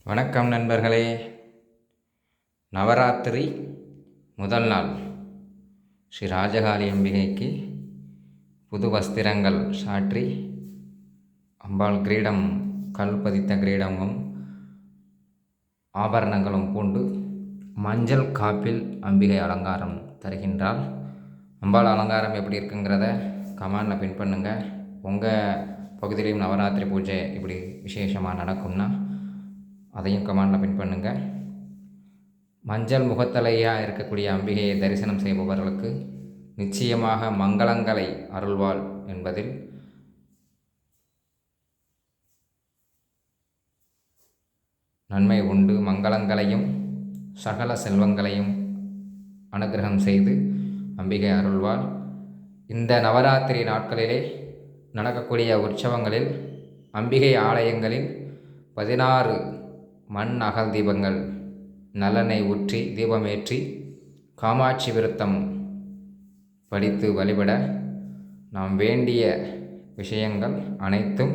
வணக்கம் நண்பர்களே. நவராத்திரி முதல் நாள் ஸ்ரீ ராஜகாளி அம்பிகைக்கு புது வஸ்திரங்கள் சாற்றி அம்பாள் கிரீடம் கல் பதித்த கிரீடமும் ஆபரணங்களும் பூண்டு மஞ்சள் காப்பில் அம்பிகை அலங்காரம் தருகின்றாள். அம்பாள் அலங்காரம் எப்படி இருக்குங்கிறத கமெண்டில் பின் பண்ணுங்கள். உங்கள் பகுதியிலையும் நவராத்திரி பூஜை இப்படி விசேஷமாக நடக்கும்னா அதையும் கமெண்டில் பின் பண்ணுங்கள். மஞ்சள் முகத்தலையாக இருக்கக்கூடிய அம்பிகையை தரிசனம் செய்பவர்களுக்கு நிச்சயமாக மங்களங்களை அருள்வாள் என்பதில் நன்மை உண்டு. மங்களங்களையும் சகல செல்வங்களையும் அனுகிரகம் செய்து அம்பிகை அருள்வாள். இந்த நவராத்திரி நாட்களிலே நடக்கக்கூடிய உற்சவங்களில் அம்பிகை ஆலயங்களில் 16 மண் அகல் தீபங்கள் நல்லெண்ணெய் ஊற்றி தீபமேற்றி காமாட்சி விருத்தம் படித்து வழிபட நாம் வேண்டிய விஷயங்கள் அனைத்தும்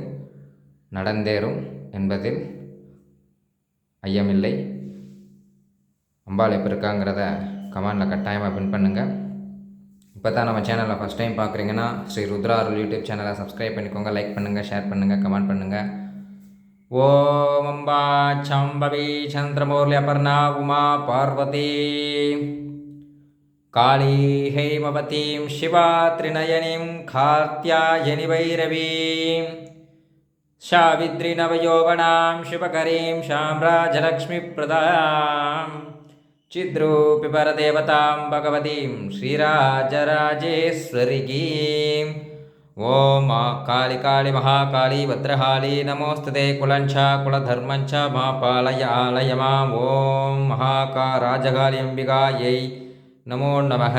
நடந்தேறும் என்பதில் ஐயமில்லை. அம்பாள் எப்படி இருக்காங்கிறத கமெண்டில் கட்டாயமாக பின் பண்ணுங்கள். இப்போ தான் நம்ம சேனலில் ஃபஸ்ட் டைம் பார்க்குறீங்கன்னா ஸ்ரீ ருத்ரா அருள் யூடியூப் சேனலை சப்ஸ்கிரைப் பண்ணிக்கோங்க. லைக் பண்ணுங்கள், ஷேர் பண்ணுங்கள், கமெண்ட் பண்ணுங்கள். ஓம் அம்பா சம்பவி சந்திரமௌர்லியபர்ணா உமா பார்வதி காளி ஹைமவதீம் சிவா திரிநயனிம் கார்த்தியாயனி வைரவீம் சாவித்ரி நவயோவனாம் சுபகரீம் சாம்ராஜலக்ஷ்மி பிரதாம் சித்ரூபி பரதேவதாம் பகவதீம் ஸ்ரீராஜராஜேஸ்வரிகீம். ஓம் காளி காளி மகாகாளி பத்ரகாளி நமோஸ்துதே குலஞ்ச குலதர்மஞ்ச மா பாலய ஆலய மாம். ஓம் மகாராஜகாளி அம்பிகாயை நமோ நமः.